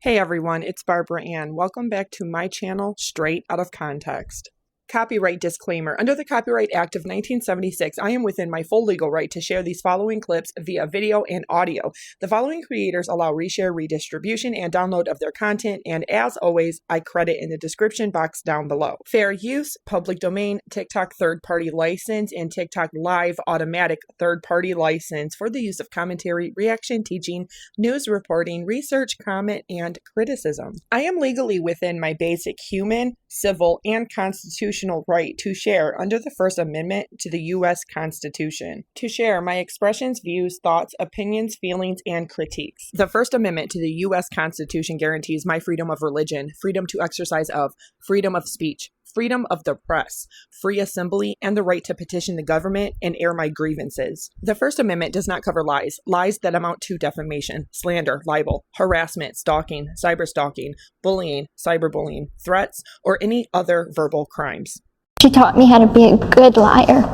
Hey everyone, it's Barbara Ann. Welcome back to my channel, Straight Out of Context. Copyright disclaimer. Under the Copyright Act of 1976, I am within my full legal right to share these following clips via video and audio. The following creators allow reshare, redistribution, and download of their content, and as always, I credit in the description box down below. Fair use, public domain, TikTok third-party license, and TikTok live automatic third-party license for the use of commentary, reaction, teaching, news reporting, research, comment, and criticism. I am legally within my basic human, civil, and constitutional right to share under the First Amendment to the U.S. Constitution. To share my expressions, views, thoughts, opinions, feelings, and critiques. The First Amendment to the U.S. Constitution guarantees my freedom of religion, freedom to exercise of, freedom of speech, freedom of the press, free assembly, and the right to petition the government and air my grievances. The First Amendment does not cover lies, lies that amount to defamation, slander, libel, harassment, stalking, cyberstalking, bullying, cyberbullying, threats, or any other verbal crimes. She taught me how to be a good liar,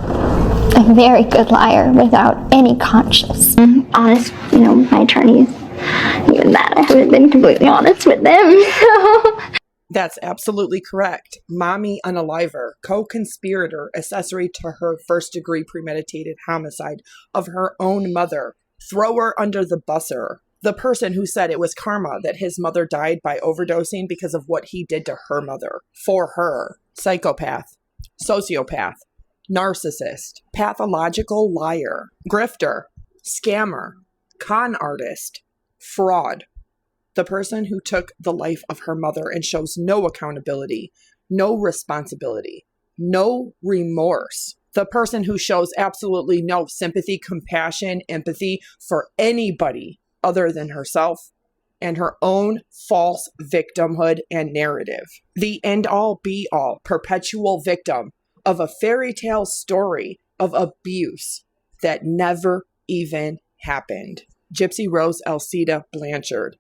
a very good liar without any conscience. Honest, my attorneys, even that, I haven't been completely honest with them. That's absolutely correct. Mommy unaliver, co-conspirator, accessory to her first-degree premeditated homicide of her own mother, thrower under the busser, the person who said it was karma that his mother died by overdosing because of what he did to her mother, for her, psychopath, sociopath, narcissist, pathological liar, grifter, scammer, con artist, fraud. The person who took the life of her mother and shows no accountability, no responsibility, no remorse. The person who shows absolutely no sympathy, compassion, empathy for anybody other than herself and her own false victimhood and narrative. The end-all, be-all, perpetual victim of a fairy tale story of abuse that never even happened. Gypsy Rose Blanchard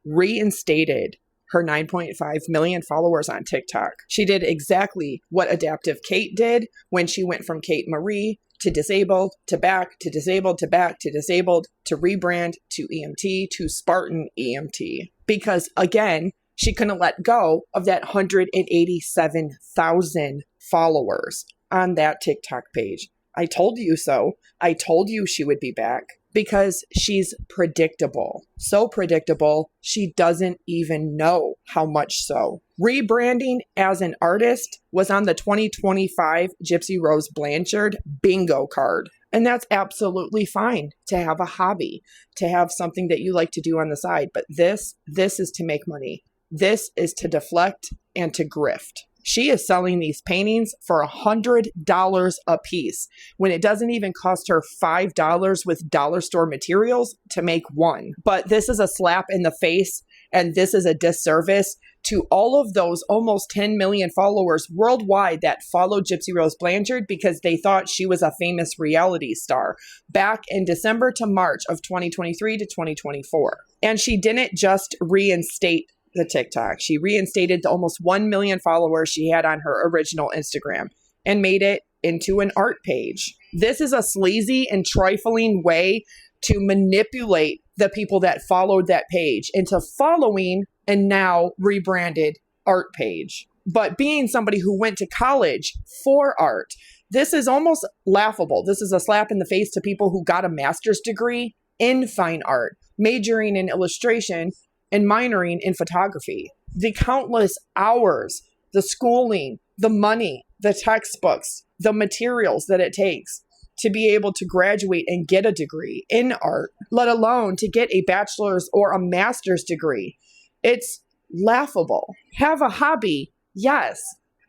reinstated her 9.5 million followers on TikTok. She did exactly what Adaptive Kate did when she went from Kate Marie to disabled, to back, to disabled, to back, to disabled, to rebrand, to EMT, to Spartan EMT. Because again, she couldn't let go of that 187,000 followers on that TikTok page. I told you so. I told you she would be back. Because she's predictable. So predictable, she doesn't even know how much so. Rebranding as an artist was on the 2025 Gypsy Rose Blanchard bingo card. And that's absolutely fine to have a hobby, to have something that you like to do on the side. But this is to make money. This is to deflect and to grift. She is selling these paintings for $100 a piece when it doesn't even cost her $5 with dollar store materials to make one. But this is a slap in the face, and this is a disservice to all of those almost 10 million followers worldwide that followed Gypsy Rose Blanchard because they thought she was a famous reality star back in December to March of 2023 to 2024. And she didn't just reinstate the TikTok. She reinstated the almost 1 million followers she had on her original Instagram and made it into an art page. This is a sleazy and trifling way to manipulate the people that followed that page into following a now rebranded art page. But being somebody who went to college for art, this is almost laughable. This is a slap in the face to people who got a master's degree in fine art, majoring in illustration and minoring in photography. The countless hours, the schooling, the money, the textbooks, the materials that it takes to be able to graduate and get a degree in art, let alone to get a bachelor's or a master's degree. It's laughable. Have a hobby, yes,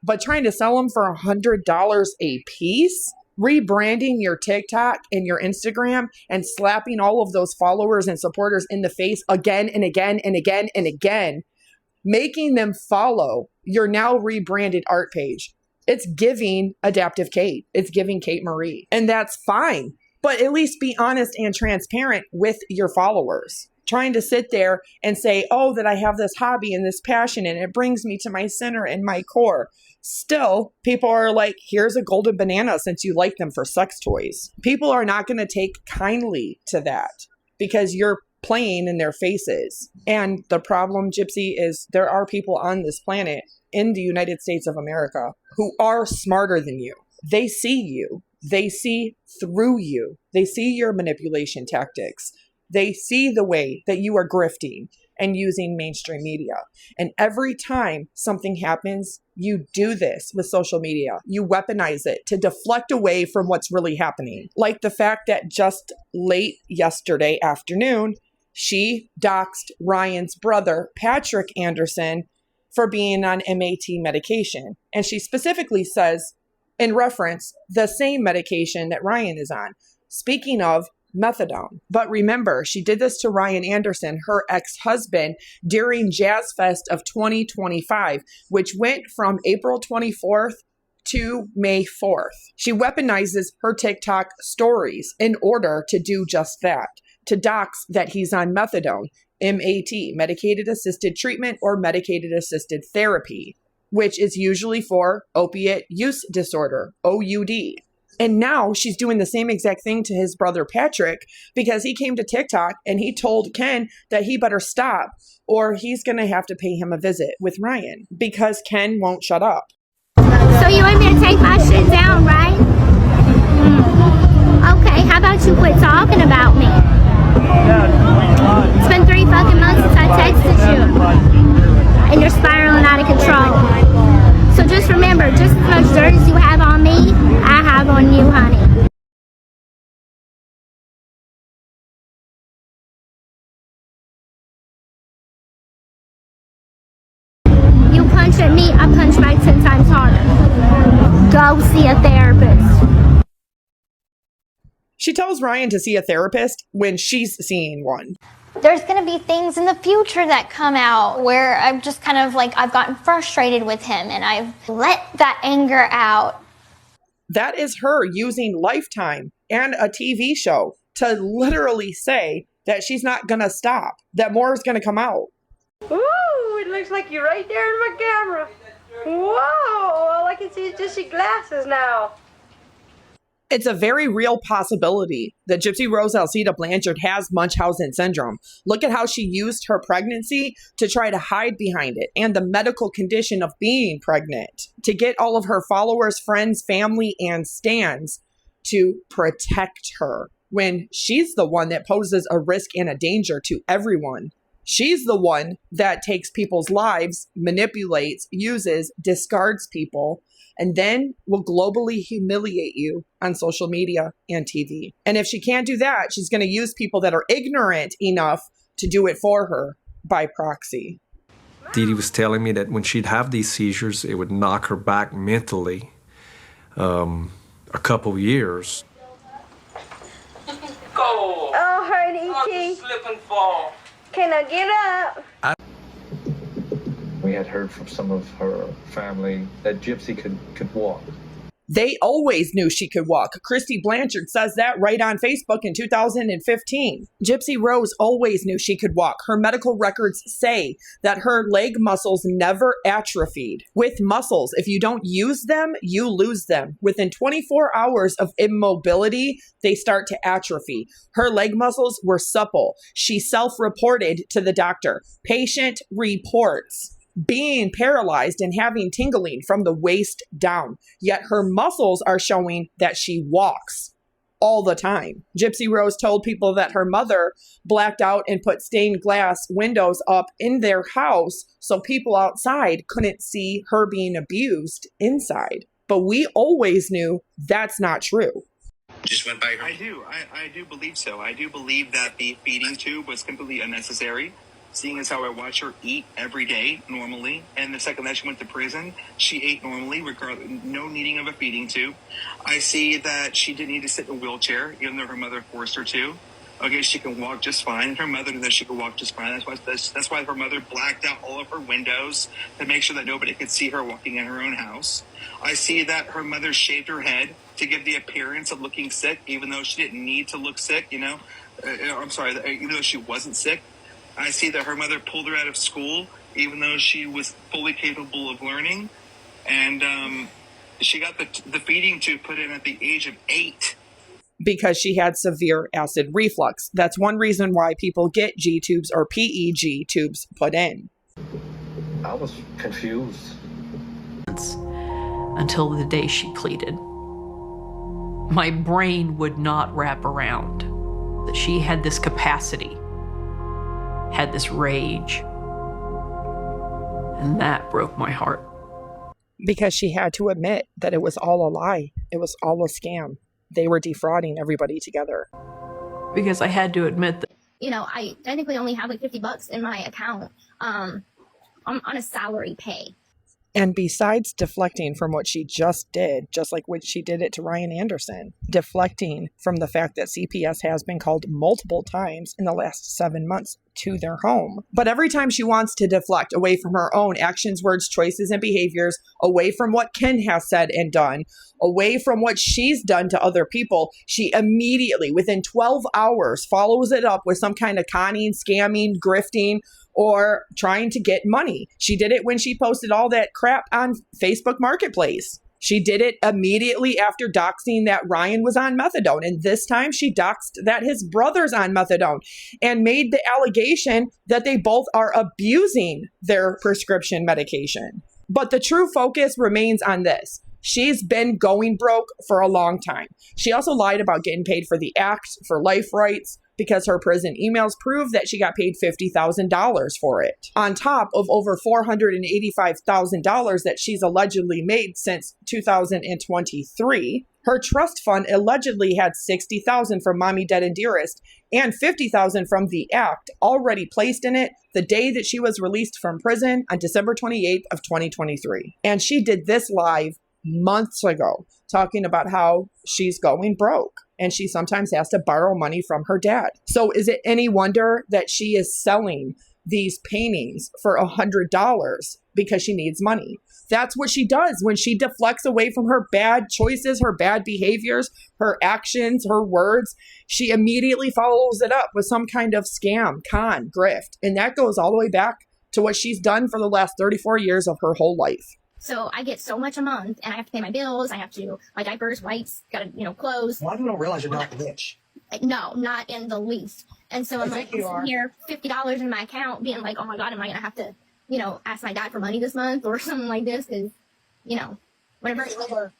but trying to sell them for $100 a piece? Rebranding your TikTok and your Instagram and slapping all of those followers and supporters in the face again and again and again and again, making them follow your now rebranded art page. It's giving Adaptive Kate. It's giving Kate Marie. And that's fine. But at least be honest and transparent with your followers. Trying to sit there and say, oh, that I have this hobby and this passion and it brings me to my center and my core. Still, people are like, here's a golden banana since you like them for sex toys. People are not going to take kindly to that because you're playing in their faces. And the problem, Gypsy, is there are people on this planet in the United States of America who are smarter than you. They see you. They see through you. They see your manipulation tactics. They see the way that you are grifting and using mainstream media. And every time something happens, you do this with social media. You weaponize it to deflect away from what's really happening. Like the fact that just late yesterday afternoon, she doxed Ryan's brother, Patrick Anderson, for being on MAT medication. And she specifically says, in reference, the same medication that Ryan is on. Speaking of methadone. But remember, she did this to Ryan Anderson, her ex-husband, during Jazz Fest of 2025, which went from April 24th to May 4th. She weaponizes her TikTok stories in order to do just that, to dox that he's on methadone, MAT, medicated assisted treatment or medicated assisted therapy, which is usually for opiate use disorder, OUD. And now she's doing the same exact thing to his brother Patrick because he came to TikTok and he told Ken that he better stop or he's going to have to pay him a visit with Ryan because Ken won't shut up. So you want me to take my shit down, right? Okay, how about you quit talking about me? It's been 3 fucking months since I texted you. And you're spiraling out of control. So just remember, just as much dirt as you have on me, I have on you, honey. You punch at me, I punch back 10 times harder. Go see a therapist. She tells Ryan to see a therapist when she's seeing one. There's going to be things in the future that come out where I'm just kind of like, I've gotten frustrated with him and I've let that anger out. That is her using Lifetime and a TV show to literally say that she's not going to stop, that more is going to come out. Ooh, it looks like you're right there in my camera. Whoa, all I can see is just your glasses now. It's a very real possibility that Gypsy Rose Blanchard has Munchausen syndrome. Look at how she used her pregnancy to try to hide behind it and the medical condition of being pregnant to get all of her followers, friends, family, and stans to protect her when she's the one that poses a risk and a danger to everyone. She's the one that takes people's lives, manipulates, uses, discards people, and then will globally humiliate you on social media and TV. And if she can't do that, she's going to use people that are ignorant enough to do it for her by proxy. Dee Dee was telling me that when she'd have these seizures, it would knock her back mentally a couple years. Go! Oh, honey, E.T. Slip and fall. Can I get up? We had heard from some of her family that Gypsy could walk. They always knew she could walk. Christy Blanchard says that right on Facebook in 2015. Gypsy Rose always knew she could walk. Her medical records say that her leg muscles never atrophied. With muscles, if you don't use them, you lose them. Within 24 hours of immobility, they start to atrophy. Her leg muscles were supple. She self-reported to the doctor. Patient reports being paralyzed and having tingling from the waist down. Yet her muscles are showing that she walks all the time. Gypsy Rose told people that her mother blacked out and put stained glass windows up in their house so people outside couldn't see her being abused inside. But we always knew that's not true. Just went by her. I do believe so. I do believe that the feeding tube was completely unnecessary, seeing as how I watch her eat every day normally. And the second that she went to prison, she ate normally, regardless, no needing of a feeding tube. I see that she didn't need to sit in a wheelchair, even though her mother forced her to. Okay, she can walk just fine. And her mother knew that she could walk just fine. That's why her mother blacked out all of her windows to make sure that nobody could see her walking in her own house. I see that her mother shaved her head to give the appearance of looking sick, even though she didn't need to look sick, even though she wasn't sick. I see that her mother pulled her out of school, even though she was fully capable of learning. And she got the feeding tube put in at the age of 8. because she had severe acid reflux. That's one reason why people get G tubes or PEG tubes put in. I was confused. Until the day she pleaded. My brain would not wrap around that she had this capacity, had this rage, and that broke my heart. Because she had to admit that it was all a lie. It was all a scam. They were defrauding everybody together. Because I had to admit that. You know, I technically only have like $50 in my account. I'm on a salary pay. And besides deflecting from what she just did, just like when she did it to Ryan Anderson, deflecting from the fact that CPS has been called multiple times in the last 7 months to their home. But every time she wants to deflect away from her own actions, words, choices, and behaviors, away from what Ken has said and done, away from what she's done to other people, she immediately, within 12 hours, follows it up with some kind of conning, scamming, grifting, or trying to get money. She did it when she posted all that crap on Facebook Marketplace. She did it immediately after doxing that Ryan was on methadone. And this time she doxed that his brother's on methadone and made the allegation that they both are abusing their prescription medication. But the true focus remains on this. She's been going broke for a long time. She also lied about getting paid for the act for life rights, because her prison emails prove that she got paid $50,000 for it, on top of over $485,000 that she's allegedly made since 2023. Her trust fund allegedly had $60,000 from Mommy Dead and Dearest and $50,000 from the act already placed in it the day that she was released from prison on December 28th of 2023. And she did this live months ago, talking about how she's going broke and she sometimes has to borrow money from her dad. So is it any wonder that she is selling these paintings for $100 because she needs money? That's what she does when she deflects away from her bad choices, her bad behaviors, her actions, her words. She immediately follows it up with some kind of scam, con, grift. And that goes all the way back to what she's done for the last 34 years of her whole life. So I get so much a month, and I have to pay my bills. I have to, my diapers, wipes, gotta, clothes. Well, I don't realize you're not rich. No, not in the least. And so I'm like, sitting here, $50 in my account, being like, oh my God, am I gonna have to, ask my dad for money this month or something like this? Because, whatever.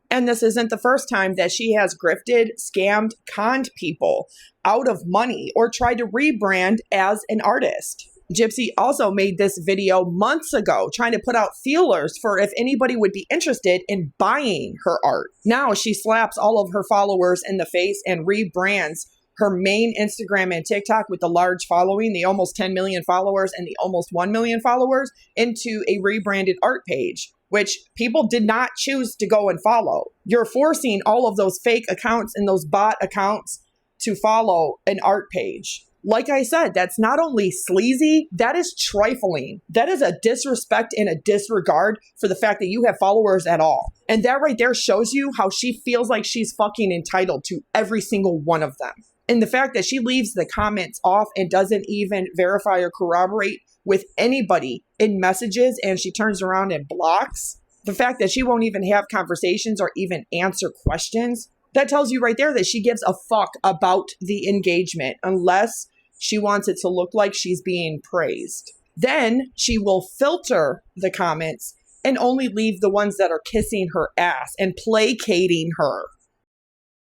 And this isn't the first time that she has grifted, scammed, conned people out of money or tried to rebrand as an artist. Gypsy also made this video months ago trying to put out feelers for if anybody would be interested in buying her art. Now she slaps all of her followers in the face and rebrands her main Instagram and TikTok with the large following, the almost 10 million followers and the almost 1 million followers, into a rebranded art page, which people did not choose to go and follow. You're forcing all of those fake accounts and those bot accounts to follow an art page. Like I said, that's not only sleazy, that is trifling. That is a disrespect and a disregard for the fact that you have followers at all. And that right there shows you how she feels like she's fucking entitled to every single one of them. And the fact that she leaves the comments off and doesn't even verify or corroborate with anybody in messages, and she turns around and blocks. The fact that she won't even have conversations or even answer questions. That tells you right there that she gives a fuck about the engagement unless she wants it to look like she's being praised. Then she will filter the comments and only leave the ones that are kissing her ass and placating her.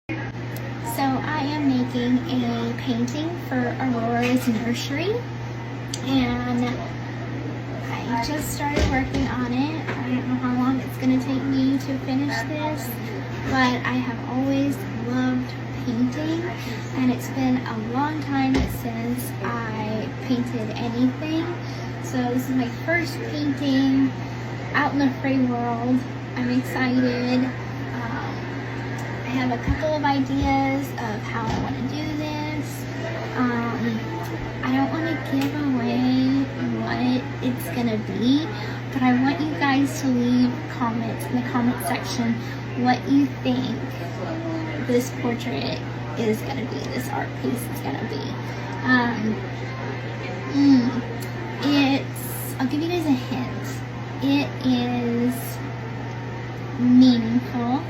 So I am making a painting for Aurora's nursery, and I just started working on it. I don't know how long it's going to take me to finish this, but I have always loved painting, and it's been a long time since I painted anything. So this is my first painting out in the free world. I'm excited. I have a couple of ideas of how I want to do this. I don't want to give away what it's gonna be, but I want you guys to leave comments in the comment section what you think this portrait is gonna be, this art piece is gonna be. I'll give you guys a hint. It is meaningful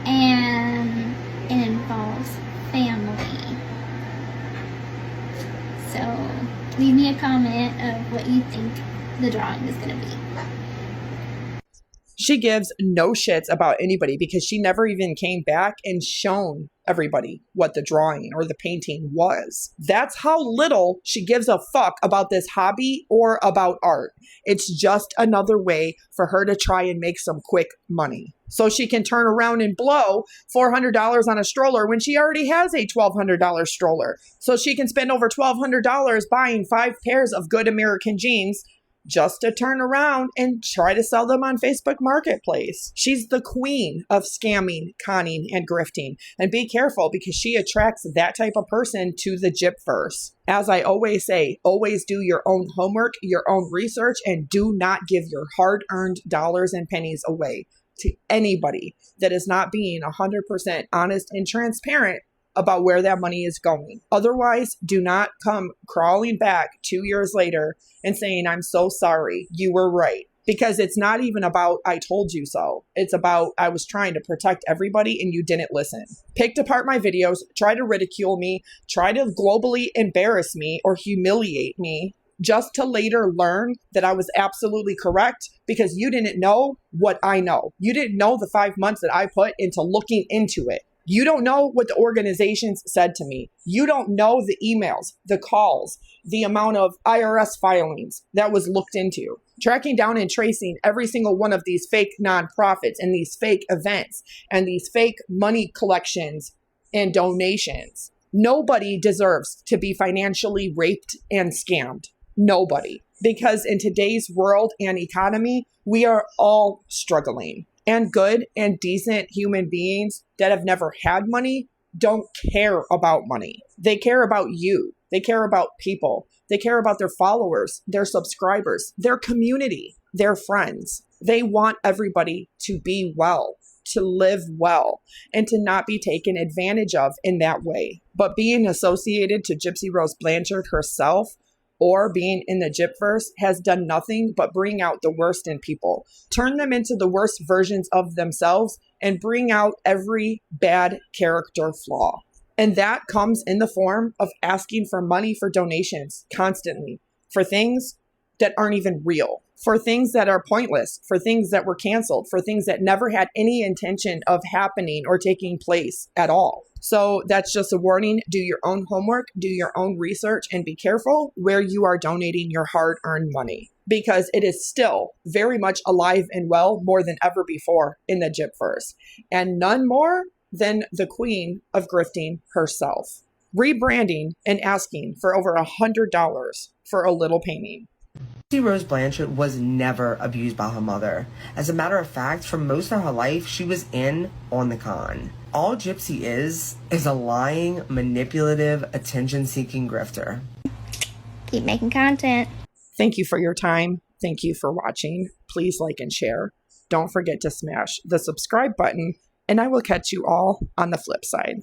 and it involves what you think the drawing is going to be. She gives no shits about anybody because she never even came back and shown everybody what the drawing or the painting was. That's how little she gives a fuck about this hobby or about art. It's just another way for her to try and make some quick money. So she can turn around and blow $400 on a stroller when she already has a $1,200 stroller. So she can spend over $1,200 buying 5 pairs of good American jeans just to turn around and try to sell them on Facebook Marketplace. She's the queen of scamming, conning, and grifting. And be careful because she attracts that type of person to the Gypverse. As I always say, always do your own homework, your own research, and do not give your hard-earned dollars and pennies away to anybody that is not being 100% honest and transparent about where that money is going. Otherwise, do not come crawling back 2 years later and saying, I'm so sorry, you were right. Because it's not even about, I told you so. It's about, I was trying to protect everybody and you didn't listen. Picked apart my videos, try to ridicule me, try to globally embarrass me or humiliate me, just to later learn that I was absolutely correct because you didn't know what I know. You didn't know the 5 months that I put into looking into it. You don't know what the organizations said to me. You don't know the emails, the calls, the amount of IRS filings that was looked into. Tracking down and tracing every single one of these fake nonprofits and these fake events and these fake money collections and donations. Nobody deserves to be financially raped and scammed. Nobody. Because in today's world and economy, we are all struggling. And good and decent human beings that have never had money don't care about money. They care about you. They care about people. They care about their followers, their subscribers, their community, their friends. They want everybody to be well, to live well, and to not be taken advantage of in that way. But being associated to Gypsy Rose Blanchard herself or being in the Gypverse has done nothing but bring out the worst in people, turn them into the worst versions of themselves, and bring out every bad character flaw. And that comes in the form of asking for money for donations constantly, for things that aren't even real, for things that are pointless, for things that were canceled, for things that never had any intention of happening or taking place at all. So that's just a warning. Do your own homework, do your own research, and be careful where you are donating your hard-earned money, because it is still very much alive and well more than ever before in the Gypverse, and none more than the queen of grifting herself. Rebranding and asking for over $100 for a little painting. Gypsy Rose Blanchard was never abused by her mother. As a matter of fact, for most of her life, she was in on the con. All Gypsy is a lying, manipulative, attention-seeking grifter. Keep making content. Thank you for your time. Thank you for watching. Please like and share. Don't forget to smash the subscribe button, and I will catch you all on the flip side.